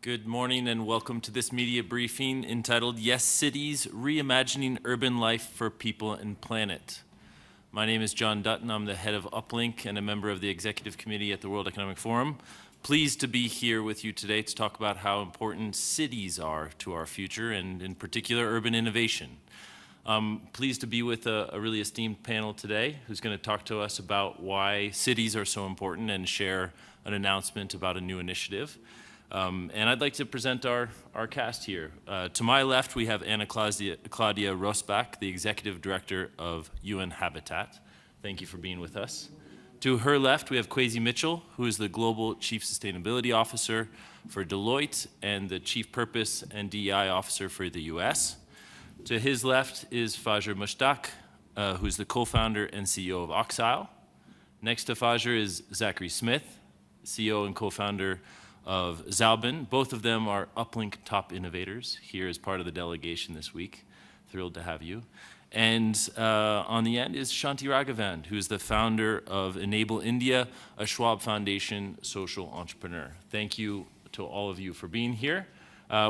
Good morning and welcome to this media briefing entitled Yes Cities, Reimagining Urban Life for People and Planet. My name is John Dutton. I'm the head of Uplink and a member of the Executive Committee at the World Economic Forum. Pleased to be here with you today to talk about how important cities are to our future and in particular urban innovation. Pleased to be with a really esteemed panel today who's going to talk to us about why cities are so important and share an announcement about a new initiative. And I'd like to present our cast here. To my left, we have Anna Claudia Rosbach, the Executive Director of UN Habitat. Thank you for being with us. To her left, we have Kwesi Mitchell, who is the Global Chief Sustainability Officer for Deloitte and the Chief Purpose and DEI Officer for the US. To his left is Fajr Mushtaq, who's the co-founder and CEO of Oxile. Next to Fajr is Zachary Smith, CEO and co-founder of Zalbin. Both of them are Uplink top innovators here as part of the delegation this week. Thrilled to have you. And on the end is Shanti Raghavan, who is the founder of Enable India, a Schwab Foundation social entrepreneur. Thank you to all of you for being here.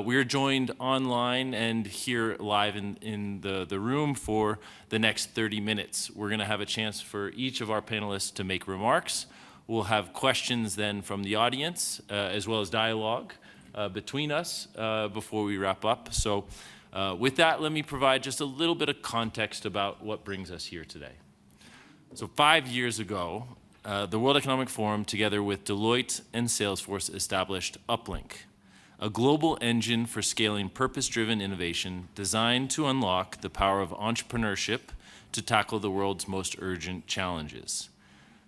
We are joined online and here live in the room for the next 30 minutes. We're going to have a chance for each of our panelists to make remarks. We'll have questions then from the audience, as well as dialogue between us before we wrap up. So with that, let me provide just a little bit of context about what brings us here today. So 5 years ago, the World Economic Forum, together with Deloitte and Salesforce, established Uplink, a global engine for scaling purpose-driven innovation designed to unlock the power of entrepreneurship to tackle the world's most urgent challenges.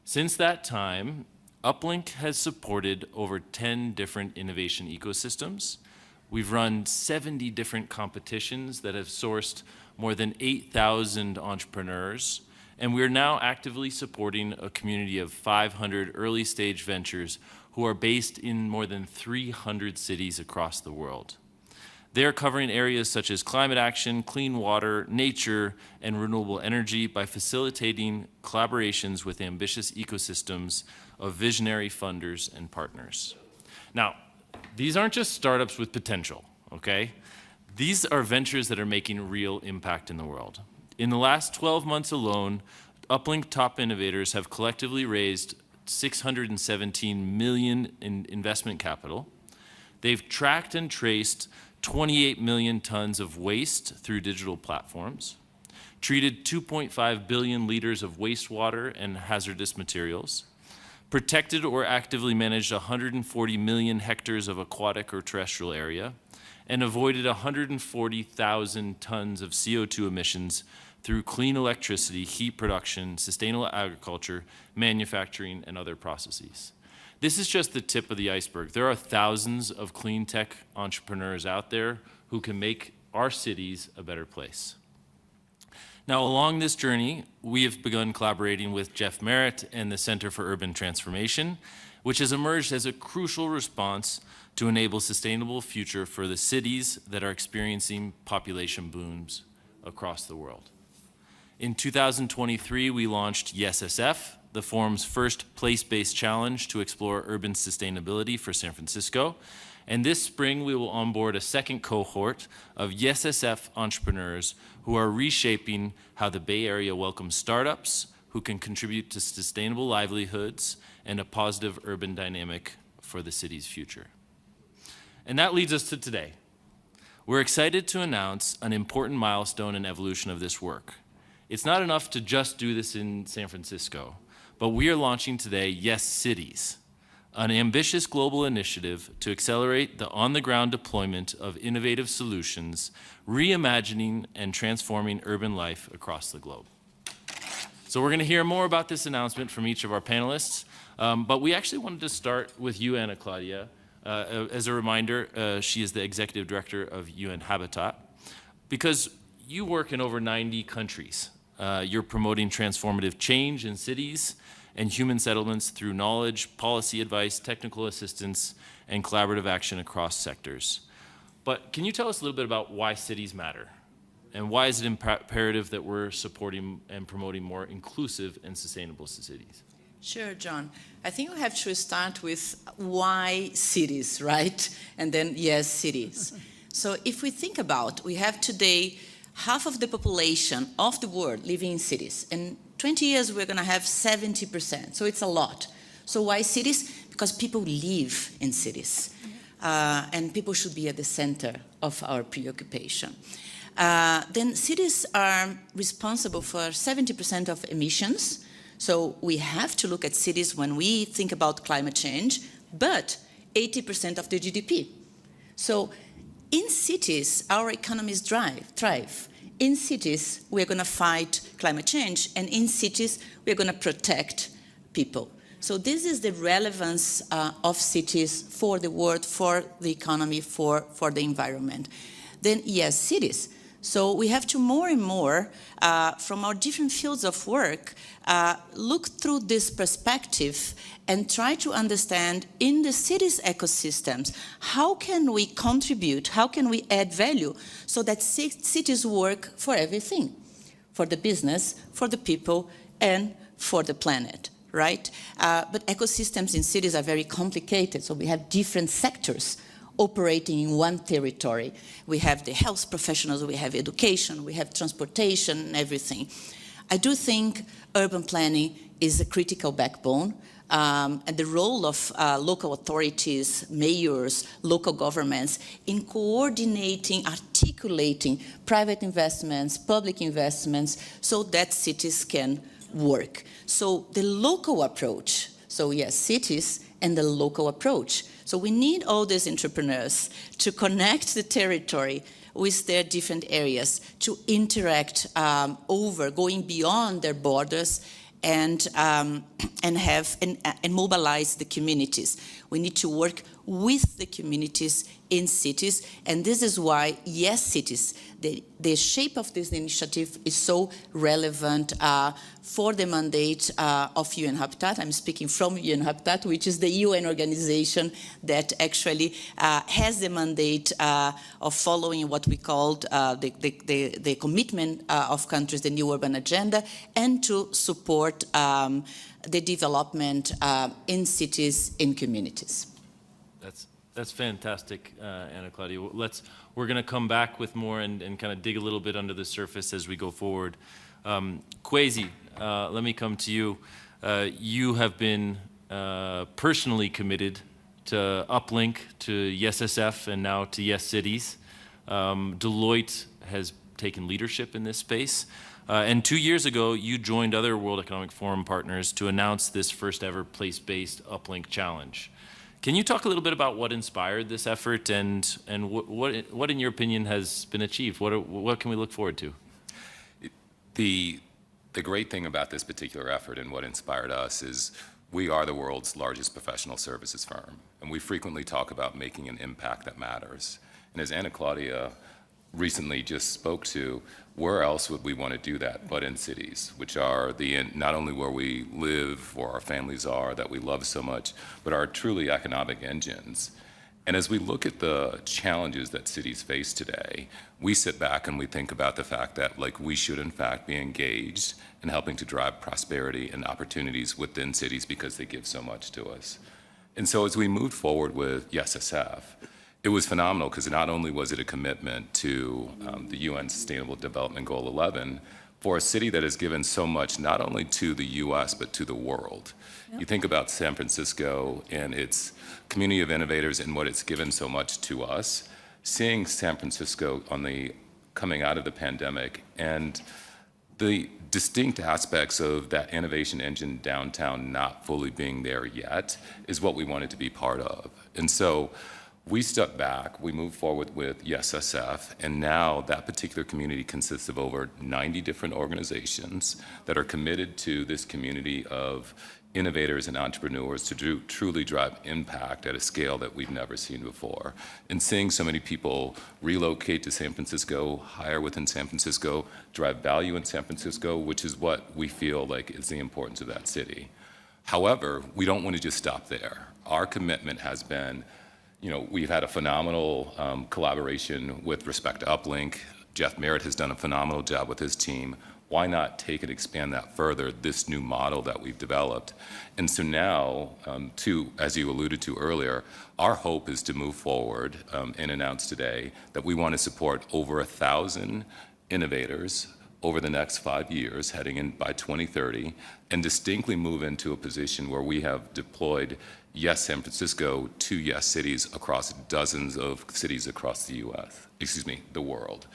Since that time, Uplink has supported over 10 different innovation ecosystems. We've run 70 different competitions that have sourced more than 8,000 entrepreneurs, and we are now actively supporting a community of 500 early-stage ventures who are based in more than 300 cities across the world. They are covering areas such as climate action, clean water, nature, and renewable energy by facilitating collaborations with ambitious ecosystems of visionary funders and partners. Now, these aren't just startups with potential, okay? These are ventures that are making real impact in the world. In the last 12 months alone, Uplink top innovators have collectively raised $617 million in investment capital. They've tracked and traced 28 million tons of waste through digital platforms, treated 2.5 billion liters of wastewater and hazardous materials, protected or actively managed 140 million hectares of aquatic or terrestrial area, and avoided 140,000 tons of CO2 emissions through clean electricity, heat production, sustainable agriculture, manufacturing, and other processes. This is just the tip of the iceberg. There are thousands of clean tech entrepreneurs out there who can make our cities a better place. Now, along this journey, we have begun collaborating with Jeff Merritt and the Center for Urban Transformation, which has emerged as a crucial response to enable sustainable future for the cities that are experiencing population booms across the world. In 2023, we launched YesSF, the forum's first place-based challenge to explore urban sustainability for San Francisco. And this spring, we will onboard a second cohort of YesSF entrepreneurs who are reshaping how the Bay Area welcomes startups who can contribute to sustainable livelihoods and a positive urban dynamic for the city's future. And that leads us to today. We're excited to announce an important milestone and evolution of this work. It's not enough to just do this in San Francisco, but we are launching today Yes Cities, an ambitious global initiative to accelerate the on-the-ground deployment of innovative solutions, reimagining and transforming urban life across the globe. So we're going to hear more about this announcement from each of our panelists, but we actually wanted to start with you, Anna Claudia. As a reminder, she is the Executive Director of UN Habitat, because you work in over 90 countries. You're promoting transformative change in cities and human settlements through knowledge, policy advice, technical assistance, and collaborative action across sectors. But can you tell us a little bit about why cities matter? And why is it imperative that we're supporting and promoting more inclusive and sustainable cities? Sure, John. I think we have to start with why cities, right? And then, yes, cities. So if we think about, we have today half of the population of the world living in cities. In 20 years, we're going to have 70%. So it's a lot. So why cities? Because people live in cities. And people should be at the center of our preoccupation. Then cities are responsible for 70% of emissions. So we have to look at cities when we think about climate change, but 80% of the GDP. So in cities, our economies thrive. In cities, we're going to fight climate change, and in cities, we're going to protect people. So this is the relevance of cities for the world, for the economy, for the environment. Then, yes, cities. So we have to more and more, from our different fields of work, look through this perspective and try to understand in the city's ecosystems, how can we contribute, how can we add value so that cities work for everything, for the business, for the people, and for the planet, right? But ecosystems in cities are very complicated, so we have different sectors operating in one territory. We have the health professionals, we have education, we have transportation, and everything. I do think urban planning is a critical backbone, and the role of local authorities, mayors, local governments in coordinating, articulating private investments, public investments, so that cities can work. So the local approach, so yes, cities and the local approach. So we need all these entrepreneurs to connect the territory with their different areas, to interact going beyond their borders and mobilize the communities. We need to work with the communities in cities, and this is why, yes, cities, the shape of this initiative is so relevant for the mandate of UN Habitat. I'm speaking from UN Habitat, which is the UN organization that actually has the mandate of following what we called the commitment of countries, the New Urban Agenda, and to support the development in cities, in communities. That's fantastic, Ana Claudia. We're going to come back with more and kind of dig a little bit under the surface as we go forward. Kwesi, let me come to you. You have been personally committed to Uplink, to YesSF, and now to Yes Cities. Deloitte has taken leadership in this space. And 2 years ago, you joined other World Economic Forum partners to announce this first ever place-based Uplink challenge. Can you talk a little bit about what inspired this effort and what in your opinion has been achieved? What can we look forward to? The great thing about this particular effort and what inspired us is we are the world's largest professional services firm, and we frequently talk about making an impact that matters. And as Ana Claudia recently just spoke to, where else would we want to do that but in cities, which are not only where we live, where our families are, that we love so much, but are truly economic engines. And as we look at the challenges that cities face today, we sit back and we think about the fact that we should in fact be engaged in helping to drive prosperity and opportunities within cities because they give so much to us. And so as we moved forward with YesSF, it was phenomenal because not only was it a commitment to the UN Sustainable Development Goal 11 for a city that has given so much not only to the US but to the world. Yep. You think about San Francisco and its community of innovators and what it's given so much to us. Seeing San Francisco coming out of the pandemic and the distinct aspects of that innovation engine downtown not fully being there yet is what we wanted to be part of. And so we stepped back, we moved forward with YesSF, and now that particular community consists of over 90 different organizations that are committed to this community of innovators and entrepreneurs to truly drive impact at a scale that we've never seen before. And seeing so many people relocate to San Francisco, hire within San Francisco, drive value in San Francisco, which is what we feel like is the importance of that city. However, we don't want to just stop there. Our commitment has been, we've had a phenomenal collaboration with respect to Uplink. Jeff Merritt has done a phenomenal job with his team. why not take and expand that further, this new model that we've developed? And so now, as you alluded to earlier, our hope is to move forward and announce today that we want to support over 1,000 innovators over the next 5 years, heading in by 2030, and distinctly move into a position where we have deployed Yes San Francisco to Yes Cities across dozens of cities across the the world.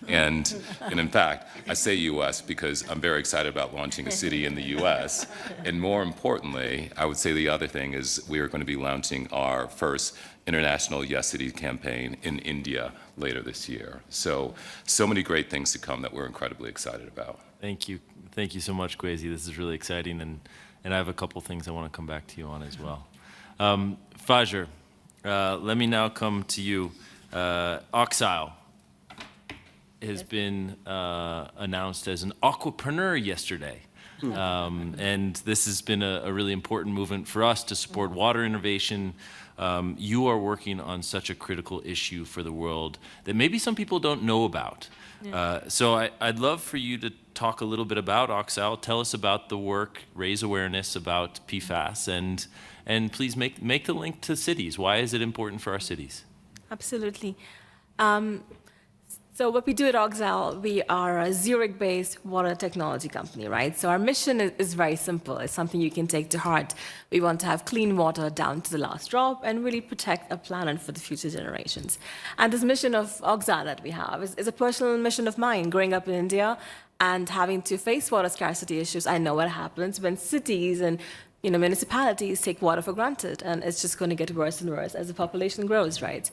And in fact, I say US because I'm very excited about launching a city in the US. And more importantly, I would say the other thing is we are going to be launching our first international Yes City campaign in India later this year. So many great things to come that we're incredibly excited about. Thank you. Thank you so much, Kwesi. This is really exciting, and I have a couple things I want to come back to you on as well. Fajr, let me now come to you. Oxile has been announced as an aquapreneur yesterday. And this has been a really important movement for us to support water innovation. You are working on such a critical issue for the world that maybe some people don't know about. So I'd love for you to talk a little bit about Oxile. Tell us about the work, raise awareness about PFAS, and please make the link to cities. Why is it important for our cities? Absolutely. So what we do at Oxile, we are a Zurich-based water technology company, right? So our mission is very simple. It's something you can take to heart. We want to have clean water down to the last drop and really protect our planet for the future generations. And this mission of Oxile that we have is a personal mission of mine. Growing up in India and having to face water scarcity issues, I know what happens when cities and municipalities take water for granted, and it's just going to get worse and worse as the population grows, right?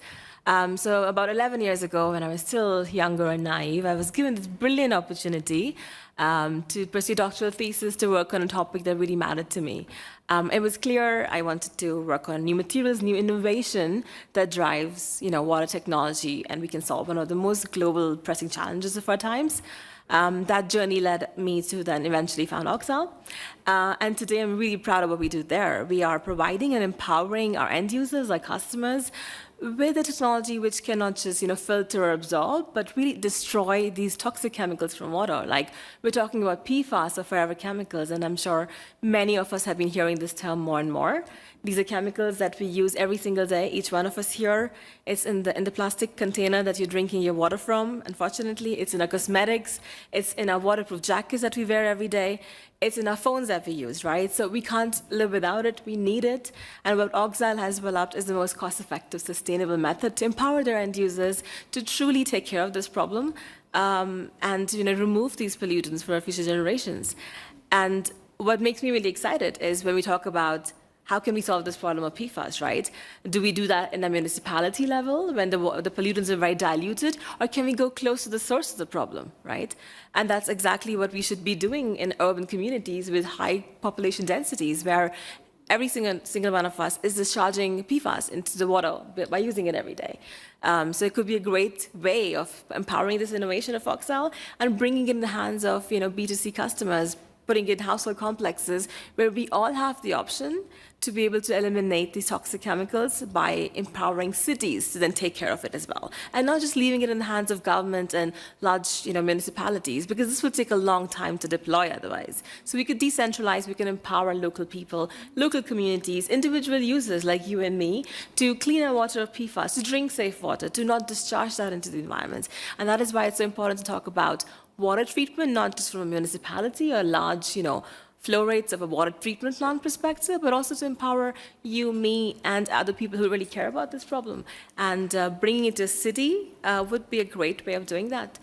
So about 11 years ago, when I was still younger and naive, I was given this brilliant opportunity to pursue a doctoral thesis to work on a topic that really mattered to me. It was clear I wanted to work on new materials, new innovation that drives, water technology, and we can solve one of the most global pressing challenges of our times. That journey led me to then eventually found Oxile. And today I'm really proud of what we do there. We are providing and empowering our end users, our customers, with a technology which cannot just filter or absorb, but really destroy these toxic chemicals from water. Like we're talking about PFAS or forever chemicals, and I'm sure many of us have been hearing this term more and more. These are chemicals that we use every single day, each one of us here. It's in the plastic container that you're drinking your water from, unfortunately. It's in our cosmetics. It's in our waterproof jackets that we wear every day. It's in our phones that we use, right? So we can't live without it. We need it. And what Oxile has developed is the most cost-effective, sustainable method to empower their end users to truly take care of this problem and remove these pollutants for our future generations. And what makes me really excited is when we talk about how can we solve this problem of PFAS, right? Do we do that in a municipality level when the pollutants are very diluted, or can we go close to the source of the problem, right? And that's exactly what we should be doing in urban communities with high population densities, where every single one of us is discharging PFAS into the water by using it every day. So it could be a great way of empowering this innovation of Oxile and bringing it in the hands of B2C customers, putting it in household complexes where we all have the option to be able to eliminate these toxic chemicals by empowering cities to then take care of it as well. And not just leaving it in the hands of government and large municipalities, because this will take a long time to deploy otherwise. So we could decentralize, we can empower local people, local communities, individual users like you and me to clean our water of PFAS, to drink safe water, to not discharge that into the environment. And that is why it's so important to talk about water treatment, not just from a municipality or large, flow rates of a water treatment plant perspective, but also to empower you, me, and other people who really care about this problem. And bringing it to a city would be a great way of doing that.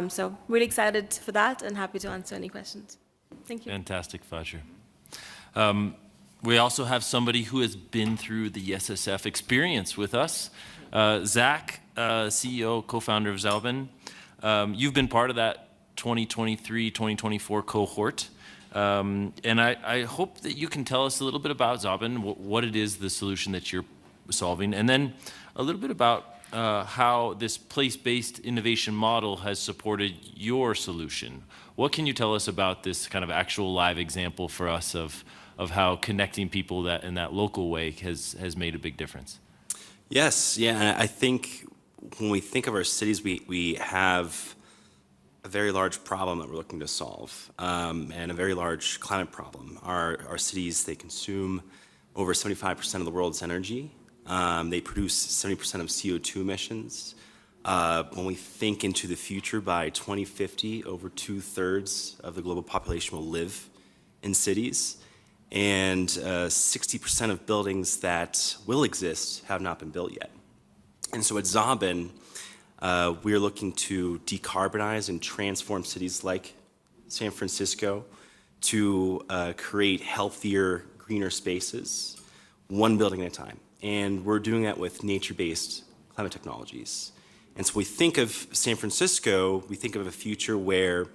So really excited for that and happy to answer any questions. Thank you. Fantastic, Fajr. We also have somebody who has been through the SSF experience with us. Zach, CEO, co-founder of Zalben. You've been part of that 2023-2024 cohort. And I hope that you can tell us a little bit about Zalben, what it is, the solution that you're solving, and then a little bit about how this place-based innovation model has supported your solution. What can you tell us about this kind of actual live example for us of how connecting people that in that local way has made a big difference? Yes, yeah, and I think when we think of our cities, we have a very large problem that we're looking to solve, and a very large climate problem. Our cities, they consume over 75% of the world's energy. They produce 70% of CO2 emissions. When we think into the future, by 2050, over 2/3 of the global population will live in cities, and 60% of buildings that will exist have not been built yet. And so at Zabin, we are looking to decarbonize and transform cities like San Francisco to create healthier, greener spaces, one building at a time. And we're doing that with nature-based climate technologies. And so we think of San Francisco, we think of a future where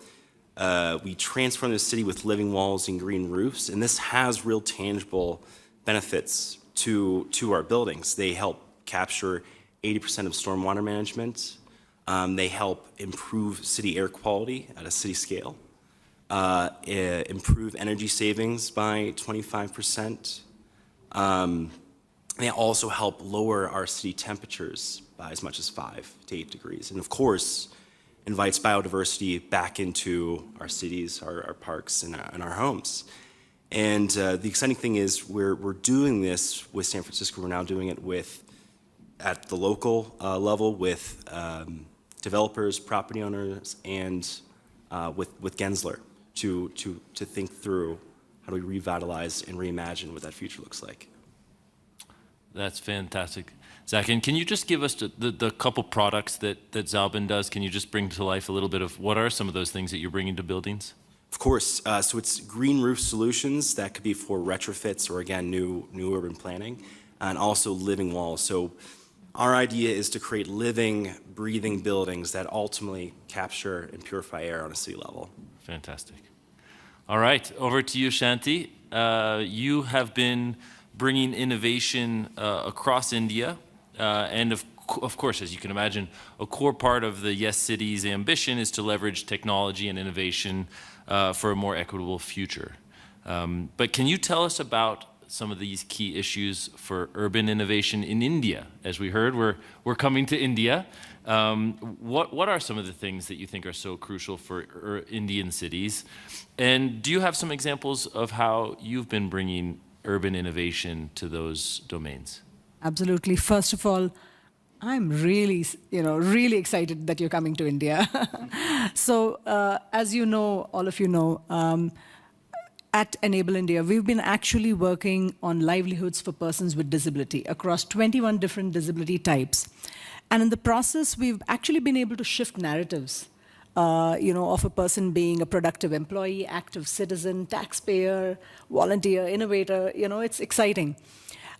we transform the city with living walls and green roofs, and this has real tangible benefits to our buildings. They help capture 80% of stormwater management. They help improve city air quality at a city scale, improve energy savings by 25%. They also help lower our city temperatures by as much as 5 to 8 degrees. And of course, invites biodiversity back into our cities, our parks, and our homes. And the exciting thing is we're doing this with San Francisco. We're now doing it at the local level with developers, property owners, and with Gensler to think through how do we revitalize and reimagine what that future looks like. That's fantastic. Zach, and can you just give us the couple products that Zabin does? Can you just bring to life a little bit of what are some of those things that you're bringing to buildings? Of course. So it's green roof solutions that could be for retrofits or, again, new urban planning, and also living walls. So our idea is to create living, breathing buildings that ultimately capture and purify air on a city level. Fantastic. All right, over to you, Shanti. You have been bringing innovation across India, and of course, as you can imagine, a core part of the Yes Cities ambition is to leverage technology and innovation for a more equitable future. But can you tell us about some of these key issues for urban innovation in India? As we heard, we're coming to India. What are some of the things that you think are so crucial for Indian cities? And do you have some examples of how you've been bringing urban innovation to those domains? Absolutely. First of all, I'm really excited that you're coming to India. So, as you know, all of you know, at Enable India, we've been actually working on livelihoods for persons with disability across 21 different disability types. And in the process, we've actually been able to shift narratives, of a person being a productive employee, active citizen, taxpayer, volunteer, innovator. It's exciting.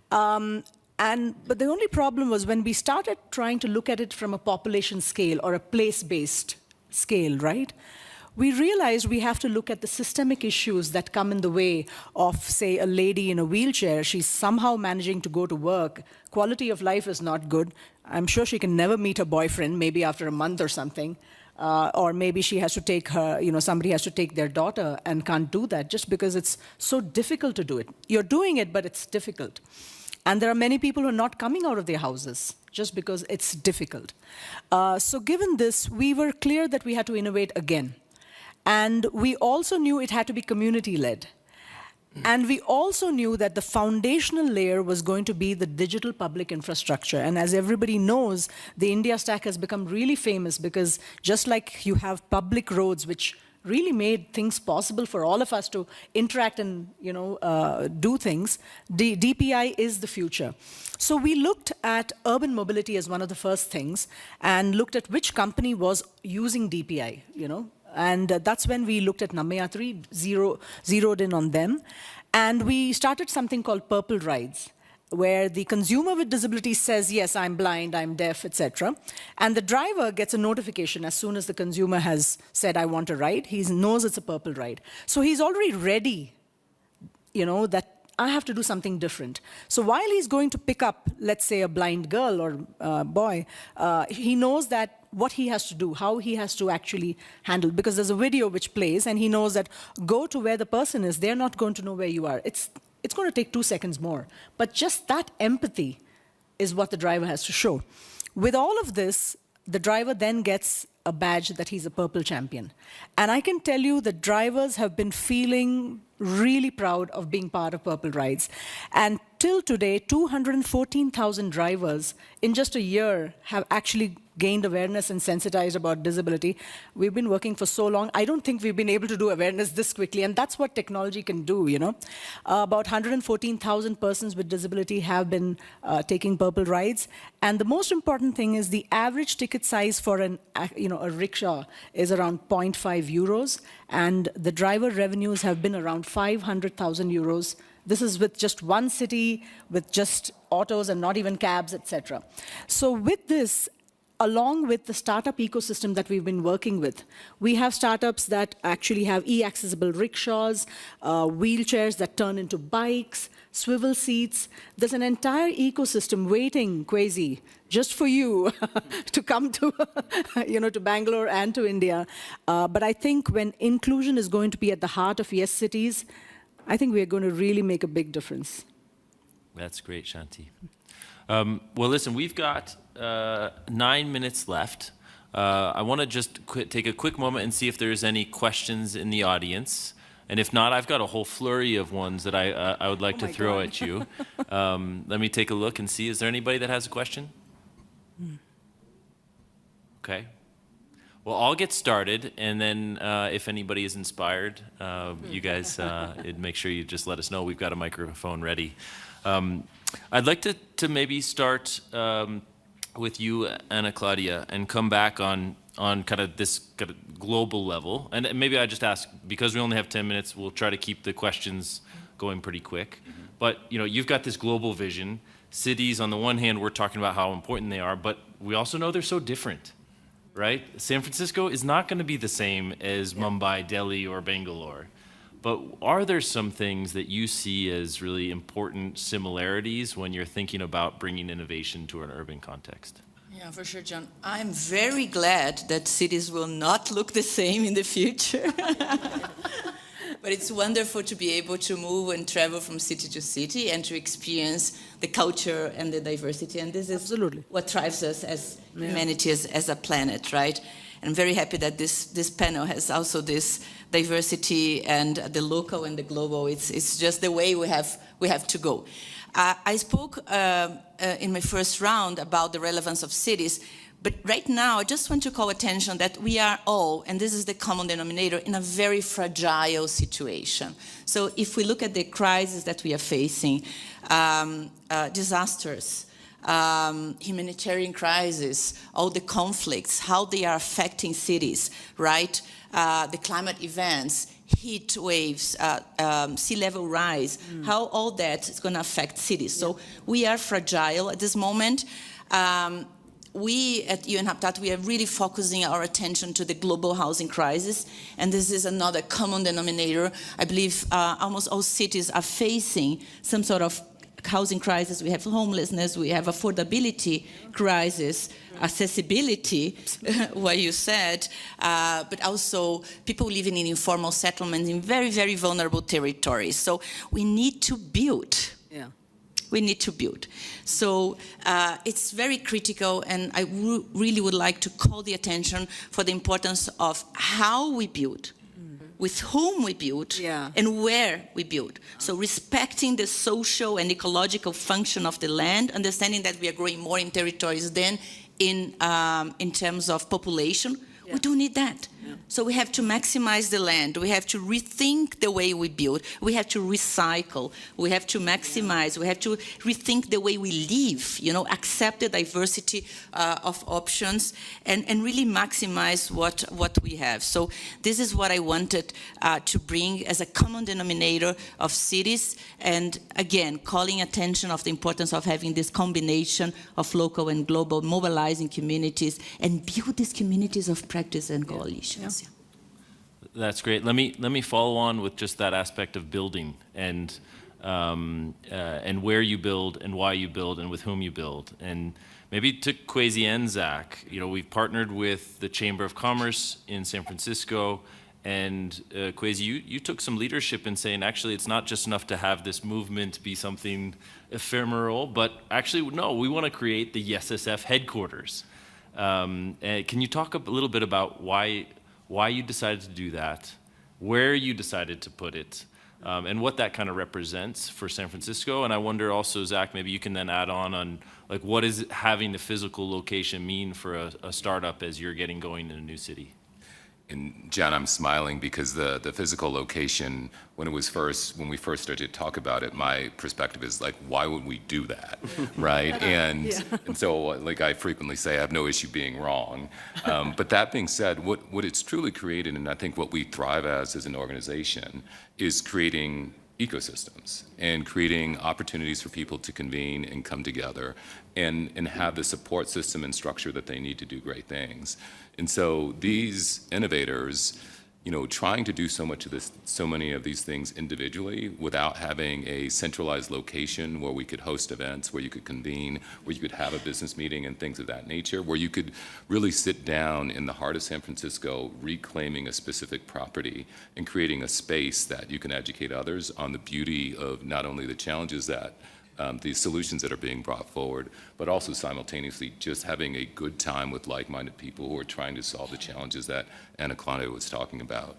But the only problem was when we started trying to look at it from a population scale or a place-based scale, right? We realized we have to look at the systemic issues that come in the way of, say, a lady in a wheelchair. She's somehow managing to go to work. Quality of life is not good. I'm sure she can never meet her boyfriend, maybe after a month or something. Or maybe she has to take her, somebody has to take their daughter and can't do that just because it's so difficult to do it. You're doing it, but it's difficult. And there are many people who are not coming out of their houses just because it's difficult. So given this, we were clear that we had to innovate again. And we also knew it had to be community-led. And we also knew that the foundational layer was going to be the digital public infrastructure. And as everybody knows, the India Stack has become really famous because just like you have public roads, which really made things possible for all of us to interact and do things, DPI is the future. So we looked at urban mobility as one of the first things and looked at which company was using DPI, And that's when we looked at Namayatri, zeroed in on them. And we started something called Purple Rides, where the consumer with disability says, yes, I'm blind, I'm deaf, etc. And the driver gets a notification as soon as the consumer has said, I want a ride. He knows it's a purple ride. So he's already ready, that I have to do something different. So while he's going to pick up, let's say, a blind girl or boy, he knows that what he has to do, how he has to actually handle, because there's a video which plays, and he knows that go to where the person is, they're not going to know where you are. It's going to take 2 seconds more. But just that empathy is what the driver has to show. With all of this, the driver then gets a badge that he's a purple champion. And I can tell you that drivers have been feeling really proud of being part of Purple Rides. And till today, 214,000 drivers in just a year have actually gained awareness and sensitized about disability. We've been working for so long. I don't think we've been able to do awareness this quickly, and that's what technology can do, you know. About 114,000 persons with disability have been taking Purple Rides. And the most important thing is the average ticket size for a rickshaw is around 0.5 euros, and the driver revenues have been around 500,000 euros. This is with just one city, with just autos and not even cabs, etc. So with this, along with the startup ecosystem that we've been working with, we have startups that actually have e-accessible rickshaws, wheelchairs that turn into bikes, swivel seats. There's an entire ecosystem waiting, Kwesi, just for you to come to, to Bangalore and to India. But I think when inclusion is going to be at the heart of Yes Cities, I think we are going to really make a big difference. That's great, Shanti. Well, listen, we've got 9 minutes left. I want to just take a quick moment and see if there's any questions in the audience. And if not, I've got a whole flurry of ones that I would like to throw at you. Let me take a look and see. Is there anybody that has a question? Okay. Well, I'll get started, and then if anybody is inspired, you guys make sure you just let us know. We've got a microphone ready. I'd like to maybe start with you, Ana Claudia, and come back on kind of this kind of global level. And maybe I just ask, because we only have 10 minutes, we'll try to keep the questions going pretty quick. But you've got this global vision. Cities, on the one hand, we're talking about how important they are, but we also know they're so different. Right? San Francisco is not going to be the same as Mumbai, Delhi, or Bangalore. But are there some things that you see as really important similarities when you're thinking about bringing innovation to an urban context? Yeah, for sure, John. I'm very glad that cities will not look the same in the future. But it's wonderful to be able to move and travel from city to city and to experience the culture and the diversity. And this is Absolutely what drives us as humanity, as a planet, right? And I'm very happy that this panel has also this diversity and the local and the global. It's just the way we have to go. I spoke in my first round about the relevance of cities. But right now, I just want to call attention that we are all, and this is the common denominator, in a very fragile situation. So if we look at the crises that we are facing, disasters, humanitarian crises, all the conflicts, how they are affecting cities, right? The climate events, heat waves, sea level rise, how all that is going to affect cities. So we are fragile at this moment. We at UN Habitat, we are really focusing our attention to the global housing crisis, and this is another common denominator. I believe almost all cities are facing some sort of housing crisis. We have homelessness, we have affordability crisis, accessibility, what you said, but also people living in informal settlements in very, very vulnerable territories. So we need to build. Yeah. We need to build. So it's very critical, and I really would like to call the attention for the importance of how we build, with whom we build, and where we build. So respecting the social and ecological function of the land, understanding that we are growing more in territories than in terms of population. We don't need that. So we have to maximize the land. We have to rethink the way we build. We have to recycle. We have to maximize. We have to rethink the way we live, accept the diversity of options and really maximize what we have. So this is what I wanted to bring as a common denominator of cities. And again, calling attention of the importance of having this combination of local and global, mobilizing communities and build these communities of practice and coalitions. That's great. Let me follow on with just that aspect of building and where you build and why you build and with whom you build. And maybe to Kwesi and Zach, we've partnered with the Chamber of Commerce in San Francisco, and Kwesi, you took some leadership in saying actually it's not just enough to have this movement be something ephemeral, but actually no, we want to create the YesSF headquarters. Can you talk a little bit about why you decided to do that, where you decided to put it, and what that kind of represents for San Francisco? And I wonder also, Zach, maybe you can then add on like what is having the physical location mean for a startup as you're getting going in a new city? And John, I'm smiling because the physical location, when we first started to talk about it, my perspective is like, why would we do that, right? And so, like I frequently say, I have no issue being wrong. But that being said, what it's truly created, and I think what we thrive as an organization, is creating ecosystems and creating opportunities for people to convene and come together and have the support system and structure that they need to do great things. And so these innovators, trying to do so many of these things individually without having a centralized location where we could host events, where you could convene, where you could have a business meeting and things of that nature, where you could really sit down in the heart of San Francisco, reclaiming a specific property and creating a space that you can educate others on the beauty of not only the challenges that the solutions that are being brought forward, but also simultaneously just having a good time with like-minded people who are trying to solve the challenges that Anna Claudia was talking about.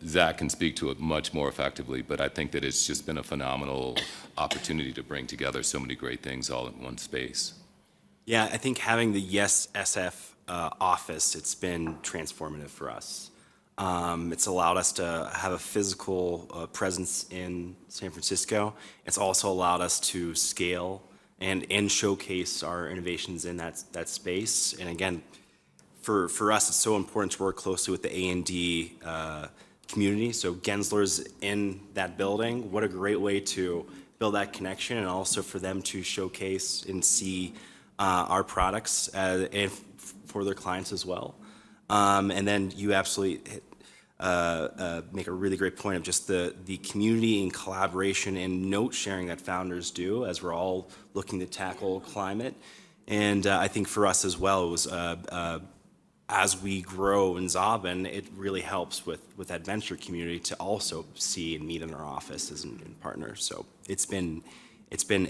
Zach can speak to it much more effectively, but I think that it's just been a phenomenal opportunity to bring together so many great things all in one space. Yeah, I think having the Yes SF office, it's been transformative for us. It's allowed us to have a physical presence in San Francisco. It's also allowed us to scale and showcase our innovations in that space. And again, for us, it's so important to work closely with the A&D community. So Gensler's in that building. What a great way to build that connection, and also for them to showcase and see our products and for their clients as well. And then you absolutely make a really great point of just the community and collaboration and note sharing that founders do as we're all looking to tackle climate. And I think for us as well, it was as we grow in Zobben, it really helps with that venture community to also see and meet in our offices and partners. So it's been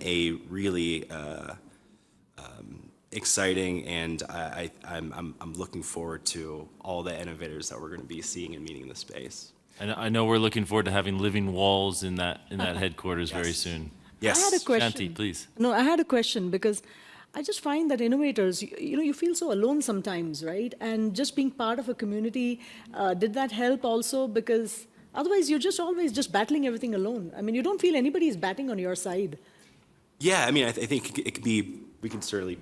a really exciting, and I'm looking forward to all the innovators that we're going to be seeing and meeting in the space. And I know we're looking forward to having living walls in that headquarters very soon. Yes. I had a question. Shanti, please. No, I had a question because I just find that innovators, you feel so alone sometimes, right? And just being part of a community, did that help also? Because otherwise you're just always just battling everything alone. I mean, you don't feel anybody is batting on your side. Yeah, I mean, I think it could be, we can certainly,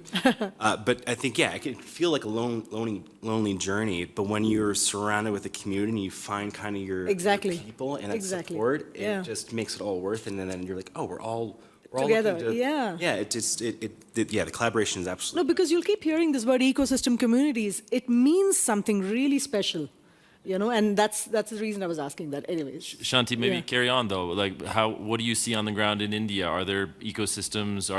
but I think, yeah, it can feel like a lonely journey, but when you're surrounded with a community and you find kind of your people and that support, it just makes it all worth it, and then you're like, oh, we're all together, yeah, the collaboration is absolutely. No, because you'll keep hearing this word ecosystem communities. It means something really special, and that's the reason I was asking that. Anyways, Shanti, maybe carry on though. Like, what do you see on the ground in India? Are there ecosystems?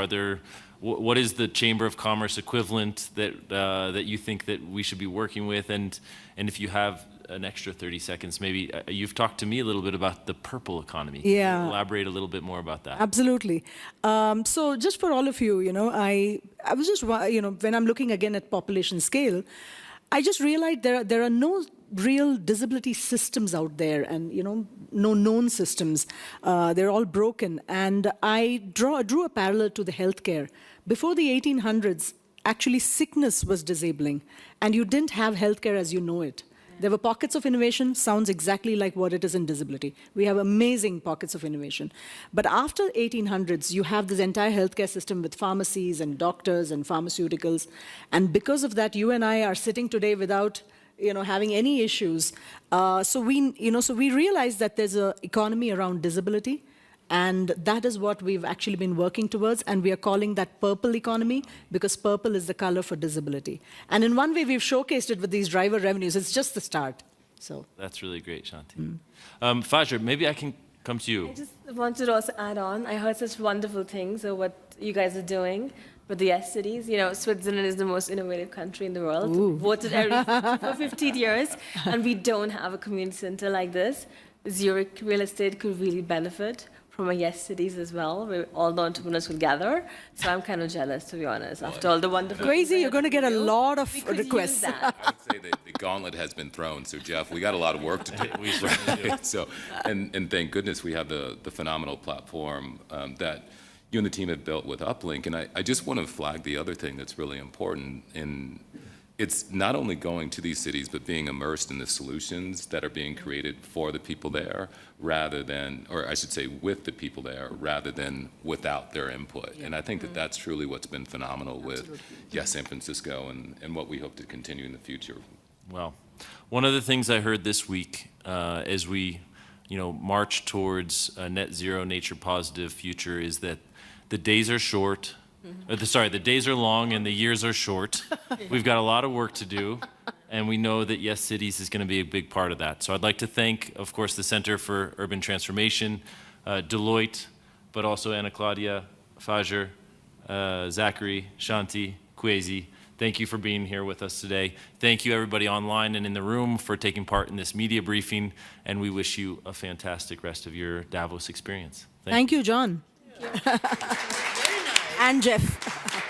What is the Chamber of Commerce equivalent that you think that we should be working with? And if you have an extra 30 seconds, maybe you've talked to me a little bit about the purple economy. Yeah. Can you elaborate a little bit more about that? Absolutely. So just for all of you, I was just, when I'm looking again at population scale, I just realized there are no real disability systems out there, and no known systems. They're all broken. And I drew a parallel to the healthcare. Before the 1800s, actually sickness was disabling, and you didn't have healthcare as you know it. There were pockets of innovation, sounds exactly like what it is in disability. We have amazing pockets of innovation. But after 1800s, you have this entire healthcare system with pharmacies and doctors and pharmaceuticals. And because of that, you and I are sitting today without having any issues. So we realized that there's an economy around disability. And that is what we've actually been working towards, and we are calling that purple economy because purple is the color for disability. And in one way, we've showcased it with these driver revenues. It's just the start. So that's really great, Shanti. Fajr, maybe I can come to you. I just wanted to also add on. I heard such wonderful things of what you guys are doing with the Yes cities. Switzerland is the most innovative country in the world. Voted for 15 years, and we don't have a community center like this. Zurich real estate could really benefit from a Yes Cities as well, where all the entrepreneurs will gather. So I'm kind of jealous, to be honest, after all the wonderful... Crazy, you're going to get a lot of we could requests. Use that. I would say that the gauntlet has been thrown. So, Jeff, we got a lot of work to do. We certainly do. Right? So, and thank goodness we have the phenomenal platform that you and the team have built with Uplink. And I just want to flag the other thing that's really important. It's not only going to these cities, but being immersed in the solutions that are being created for the people there, rather than, or I should say with the people there, rather than without their input. Yeah. And I think that that's truly what's been phenomenal with Yes San Francisco and what we hope to continue in the future. Well, one of the things I heard this week as we march towards a net zero nature positive future is that the days are short. The days are long and the years are short. We've got a lot of work to do, and we know that Yes Cities is going to be a big part of that. So I'd like to thank, of course, the Center for Urban Transformation, Deloitte, but also Ana Claudia, Fajer, Zachary, Shanti, Kwesi. Thank you for being here with us today. Thank you, everybody online and in the room, for taking part in this media briefing, and we wish you a fantastic rest of your Davos experience. Thank you, John. And Jeff.